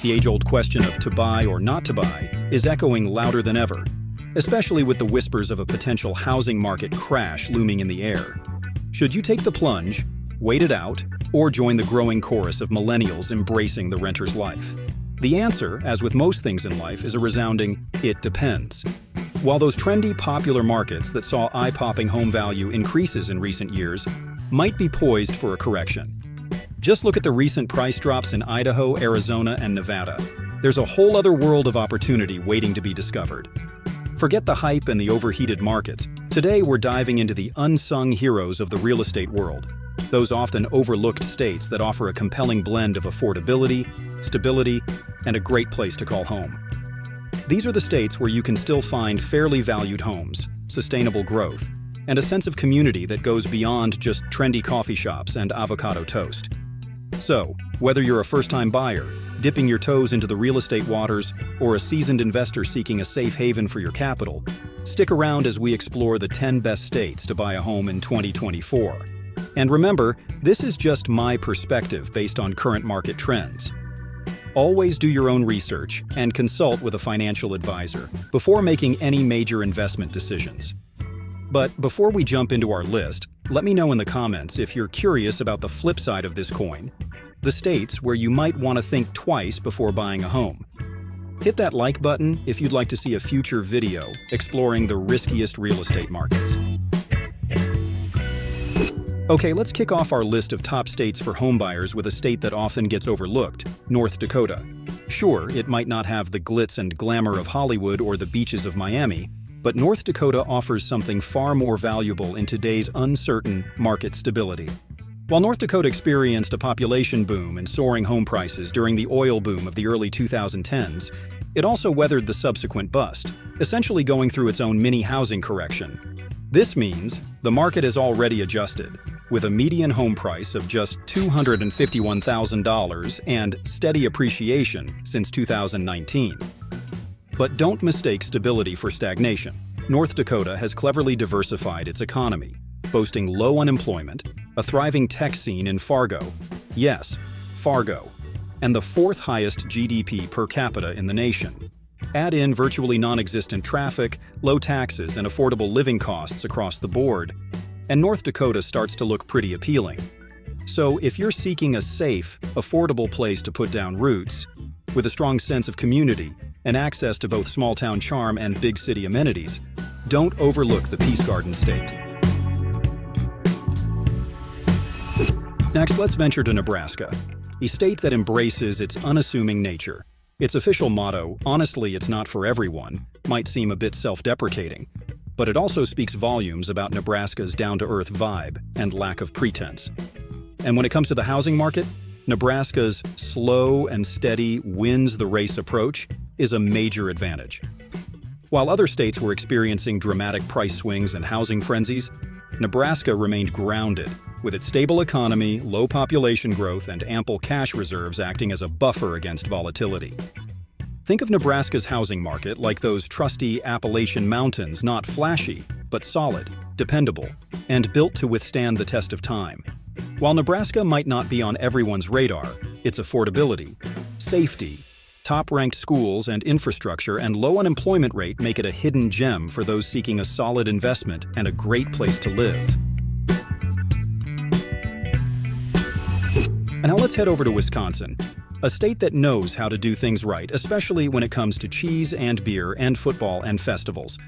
The age-old question of to buy or not to buy is echoing louder than ever, especially with the whispers of a potential housing market crash looming in the air. Should you take the plunge, wait it out, or join the growing chorus of millennials embracing the renter's life? The answer, as with most things in life, is a resounding, it depends. While those trendy, popular markets that saw eye-popping home value increases in recent years might be poised for a correction. Just look at the recent price drops in Idaho, Arizona, and Nevada. There's a whole other world of opportunity waiting to be discovered. Forget the hype and the overheated markets. Today, we're diving into the unsung heroes of the real estate world. Those often overlooked states that offer a compelling blend of affordability, stability, and a great place to call home. These are the states where you can still find fairly valued homes, sustainable growth, and a sense of community that goes beyond just trendy coffee shops and avocado toast. So, whether you're a first-time buyer, dipping your toes into the real estate waters, or a seasoned investor seeking a safe haven for your capital, stick around as we explore the 10 best states to buy a home in 2024. And remember, this is just my perspective based on current market trends. Always do your own research and consult with a financial advisor before making any major investment decisions. But before we jump into our list, let me know in the comments if you're curious about the flip side of this coin, the states where you might want to think twice before buying a home. Hit that like button if you'd like to see a future video exploring the riskiest real estate markets. Okay, let's kick off our list of top states for homebuyers with a state that often gets overlooked, North Dakota. Sure, it might not have the glitz and glamour of Hollywood or the beaches of Miami, but North Dakota offers something far more valuable in today's uncertain market stability. While North Dakota experienced a population boom and soaring home prices during the oil boom of the early 2010s, it also weathered the subsequent bust, essentially going through its own mini housing correction. This means the market has already adjusted, with a median home price of just $251,000 and steady appreciation since 2019. But don't mistake stability for stagnation. North Dakota has cleverly diversified its economy, boasting low unemployment, a thriving tech scene in Fargo, yes, Fargo, and the fourth highest GDP per capita in the nation. Add in virtually non-existent traffic, low taxes, and affordable living costs across the board, and North Dakota starts to look pretty appealing. So if you're seeking a safe, affordable place to put down roots, with a strong sense of community and access to both small-town charm and big city amenities, don't overlook the Peace Garden state. Next, let's venture to Nebraska, a state that embraces its unassuming nature. Its official motto, "Honestly, it's not for everyone," might seem a bit self-deprecating, but it also speaks volumes about Nebraska's down-to-earth vibe and lack of pretense. And when it comes to the housing market, Nebraska's slow and steady wins-the-race approach is a major advantage. While other states were experiencing dramatic price swings and housing frenzies, Nebraska remained grounded, with its stable economy, low population growth, and ample cash reserves acting as a buffer against volatility. Think of Nebraska's housing market like those trusty Appalachian mountains, not flashy, but solid, dependable, and built to withstand the test of time. While Nebraska might not be on everyone's radar, its affordability, safety, top-ranked schools and infrastructure, and low unemployment rate make it a hidden gem for those seeking a solid investment and a great place to live. And now let's head over to Wisconsin, a state that knows how to do things right, especially when it comes to cheese and beer and football and festivals.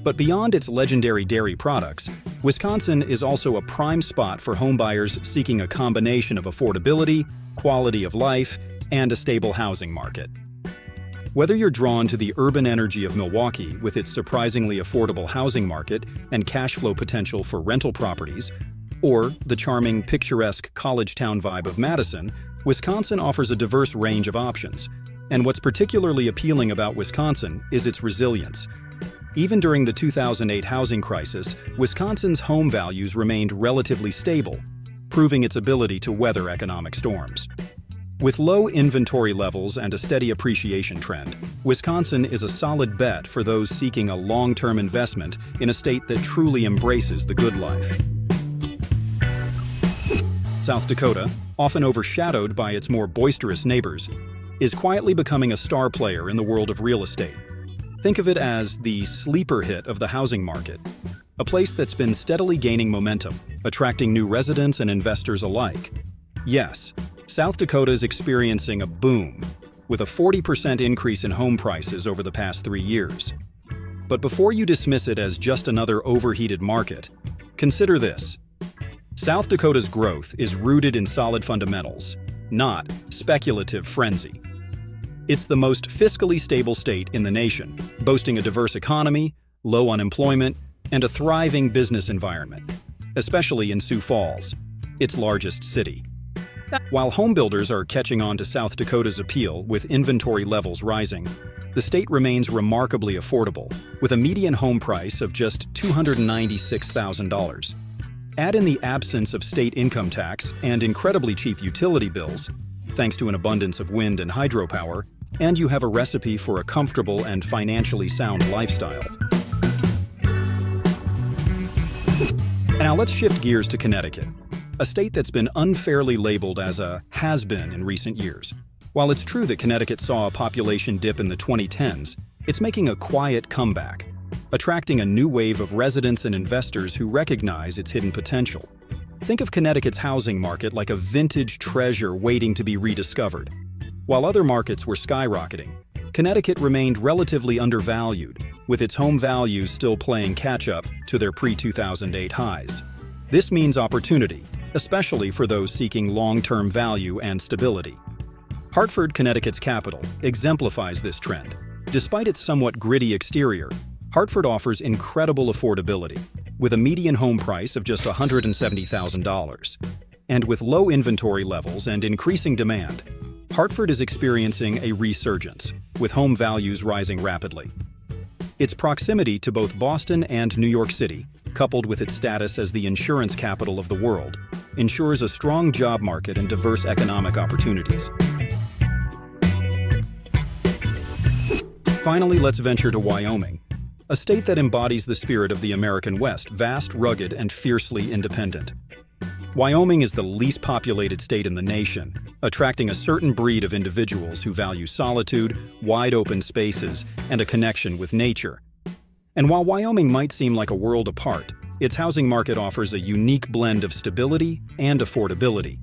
But beyond its legendary dairy products, Wisconsin is also a prime spot for homebuyers seeking a combination of affordability, quality of life, and a stable housing market. Whether you're drawn to the urban energy of Milwaukee with its surprisingly affordable housing market and cash flow potential for rental properties, or the charming, picturesque college town vibe of Madison, Wisconsin offers a diverse range of options. And what's particularly appealing about Wisconsin is its resilience. Even during the 2008 housing crisis, Wisconsin's home values remained relatively stable, proving its ability to weather economic storms. With low inventory levels and a steady appreciation trend, Wisconsin is a solid bet for those seeking a long-term investment in a state that truly embraces the good life. South Dakota, often overshadowed by its more boisterous neighbors, is quietly becoming a star player in the world of real estate. Think of it as the sleeper hit of the housing market, a place that's been steadily gaining momentum, attracting new residents and investors alike. Yes, South Dakota is experiencing a boom, with a 40% increase in home prices over the past 3 years. But before you dismiss it as just another overheated market, consider this. South Dakota's growth is rooted in solid fundamentals, not speculative frenzy. It's the most fiscally stable state in the nation, boasting a diverse economy, low unemployment, and a thriving business environment, especially in Sioux Falls, its largest city. While homebuilders are catching on to South Dakota's appeal with inventory levels rising, the state remains remarkably affordable, with a median home price of just $296,000. Add in the absence of state income tax and incredibly cheap utility bills, thanks to an abundance of wind and hydropower, and you have a recipe for a comfortable and financially sound lifestyle. Now let's shift gears to Connecticut, a state that's been unfairly labeled as a has-been in recent years. While it's true that Connecticut saw a population dip in the 2010s, it's making a quiet comeback, attracting a new wave of residents and investors who recognize its hidden potential. Think of Connecticut's housing market like a vintage treasure waiting to be rediscovered. While other markets were skyrocketing, Connecticut remained relatively undervalued, with its home values still playing catch-up to their pre-2008 highs. This means opportunity, especially for those seeking long-term value and stability. Hartford, Connecticut's capital, exemplifies this trend. Despite its somewhat gritty exterior, Hartford offers incredible affordability, with a median home price of just $170,000. And with low inventory levels and increasing demand, Hartford is experiencing a resurgence, with home values rising rapidly. Its proximity to both Boston and New York City, coupled with its status as the insurance capital of the world, ensures a strong job market and diverse economic opportunities. Finally, let's venture to Wyoming, a state that embodies the spirit of the American West, vast, rugged, and fiercely independent. Wyoming is the least populated state in the nation, attracting a certain breed of individuals who value solitude, wide-open spaces, and a connection with nature. And while Wyoming might seem like a world apart, its housing market offers a unique blend of stability and affordability.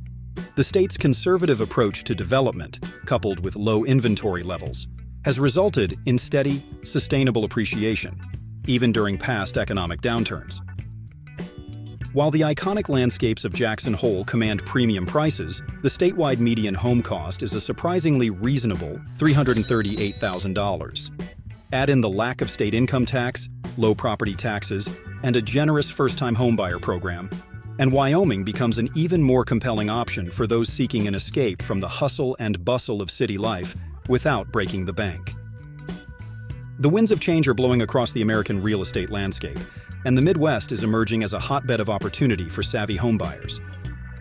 The state's conservative approach to development, coupled with low inventory levels, has resulted in steady, sustainable appreciation, even during past economic downturns. While the iconic landscapes of Jackson Hole command premium prices, the statewide median home cost is a surprisingly reasonable $338,000. Add in the lack of state income tax, low property taxes, and a generous first-time homebuyer program, and Wyoming becomes an even more compelling option for those seeking an escape from the hustle and bustle of city life without breaking the bank. The winds of change are blowing across the American real estate landscape, and the Midwest is emerging as a hotbed of opportunity for savvy homebuyers.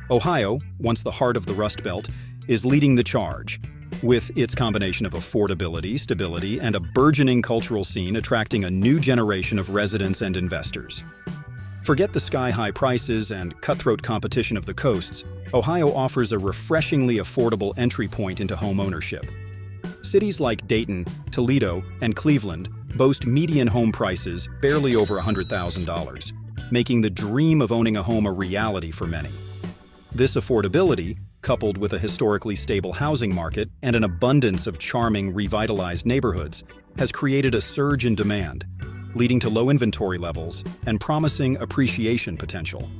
Ohio, once the heart of the Rust Belt, is leading the charge, with its combination of affordability, stability, and a burgeoning cultural scene attracting a new generation of residents and investors. Forget the sky-high prices and cutthroat competition of the coasts. Ohio offers a refreshingly affordable entry point into home ownership. Cities like Dayton, Toledo, and Cleveland boast median home prices barely over $100,000, making the dream of owning a home a reality for many. This affordability, coupled with a historically stable housing market and an abundance of charming, revitalized neighborhoods, has created a surge in demand, leading to low inventory levels and promising appreciation potential.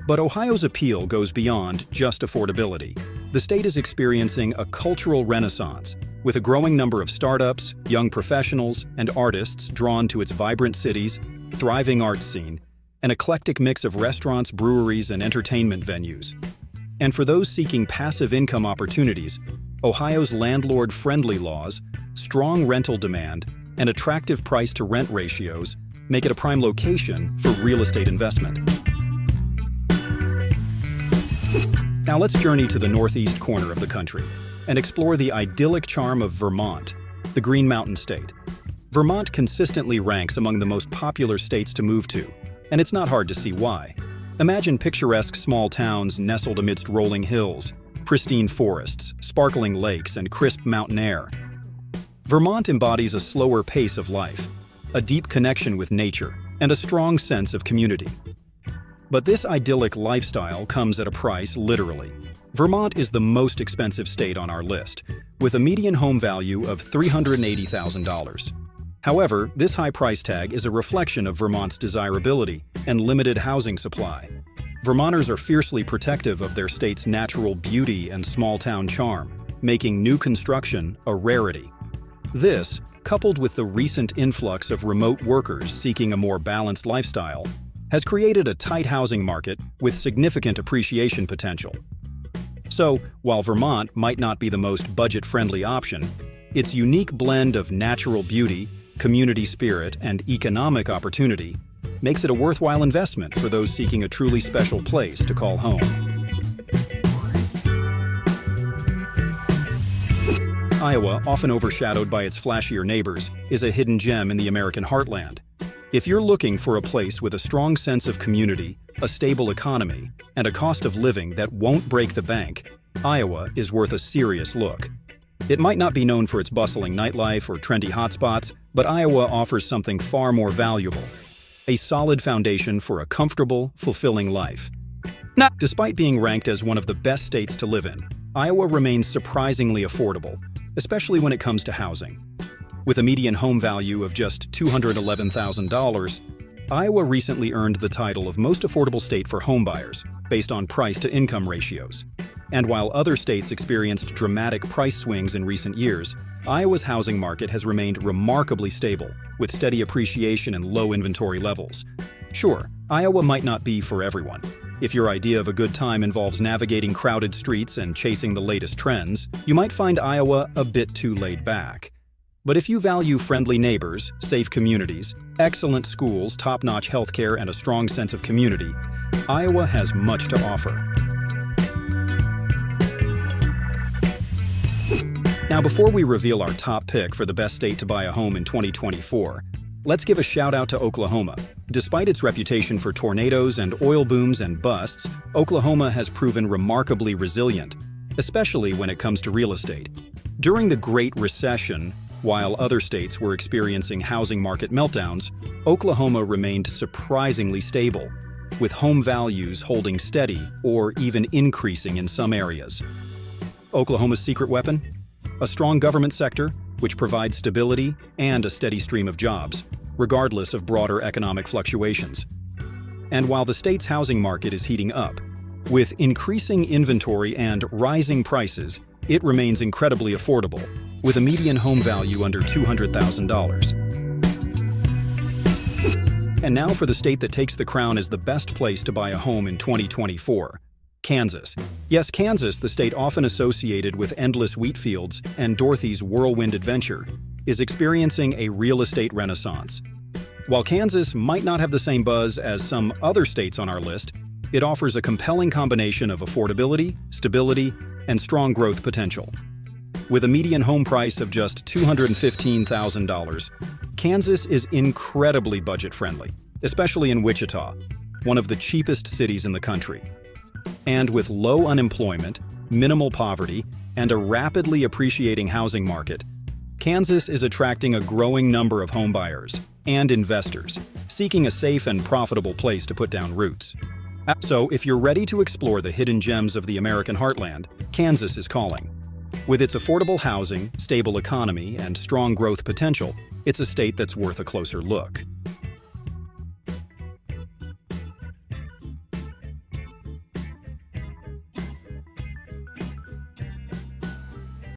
But Ohio's appeal goes beyond just affordability. The state is experiencing a cultural renaissance, with a growing number of startups, young professionals, and artists drawn to its vibrant cities, thriving arts scene, an eclectic mix of restaurants, breweries, and entertainment venues. And for those seeking passive income opportunities, Ohio's landlord-friendly laws, strong rental demand, and attractive price-to-rent ratios make it a prime location for real estate investment. Now let's journey to the northeast corner of the country and explore the idyllic charm of Vermont, the Green Mountain State. Vermont consistently ranks among the most popular states to move to, and it's not hard to see why. Imagine picturesque small towns nestled amidst rolling hills, pristine forests, sparkling lakes, and crisp mountain air. Vermont embodies a slower pace of life, a deep connection with nature, and a strong sense of community. But this idyllic lifestyle comes at a price, literally. Vermont is the most expensive state on our list, with a median home value of $380,000. However, this high price tag is a reflection of Vermont's desirability and limited housing supply. Vermonters are fiercely protective of their state's natural beauty and small-town charm, making new construction a rarity. This, coupled with the recent influx of remote workers seeking a more balanced lifestyle, has created a tight housing market with significant appreciation potential. So, while Vermont might not be the most budget-friendly option, its unique blend of natural beauty, community spirit, and economic opportunity makes it a worthwhile investment for those seeking a truly special place to call home. Iowa, often overshadowed by its flashier neighbors, is a hidden gem in the American heartland. If you're looking for a place with a strong sense of community, a stable economy, and a cost of living that won't break the bank, Iowa is worth a serious look. It might not be known for its bustling nightlife or trendy hotspots, but Iowa offers something far more valuable: a solid foundation for a comfortable, fulfilling life. Despite being ranked as one of the best states to live in, Iowa remains surprisingly affordable, especially when it comes to housing. With a median home value of just $211,000, Iowa recently earned the title of most affordable state for homebuyers, based on price-to-income ratios. And while other states experienced dramatic price swings in recent years, Iowa's housing market has remained remarkably stable, with steady appreciation and low inventory levels. Sure, Iowa might not be for everyone. If your idea of a good time involves navigating crowded streets and chasing the latest trends, you might find Iowa a bit too laid back. But if you value friendly neighbors, safe communities, excellent schools, top-notch healthcare, and a strong sense of community, Iowa has much to offer. Now, before we reveal our top pick for the best state to buy a home in 2024, let's give a shout-out to Oklahoma. Despite its reputation for tornadoes and oil booms and busts, Oklahoma has proven remarkably resilient, especially when it comes to real estate. During the Great Recession, while other states were experiencing housing market meltdowns, Oklahoma remained surprisingly stable, with home values holding steady or even increasing in some areas. Oklahoma's secret weapon? A strong government sector, which provides stability and a steady stream of jobs, regardless of broader economic fluctuations. And while the state's housing market is heating up, with increasing inventory and rising prices, it remains incredibly affordable, with a median home value under $200,000. And now for the state that takes the crown as the best place to buy a home in 2024. Kansas. Yes, Kansas, the state often associated with endless wheat fields and Dorothy's whirlwind adventure, is experiencing a real estate renaissance. While Kansas might not have the same buzz as some other states on our list, it offers a compelling combination of affordability, stability, and strong growth potential. With a median home price of just $215,000, Kansas is incredibly budget-friendly, especially in Wichita, one of the cheapest cities in the country. And with low unemployment, minimal poverty, and a rapidly appreciating housing market, Kansas is attracting a growing number of homebuyers and investors seeking a safe and profitable place to put down roots. So, if you're ready to explore the hidden gems of the American heartland, Kansas is calling. With its affordable housing, stable economy, and strong growth potential, it's a state that's worth a closer look.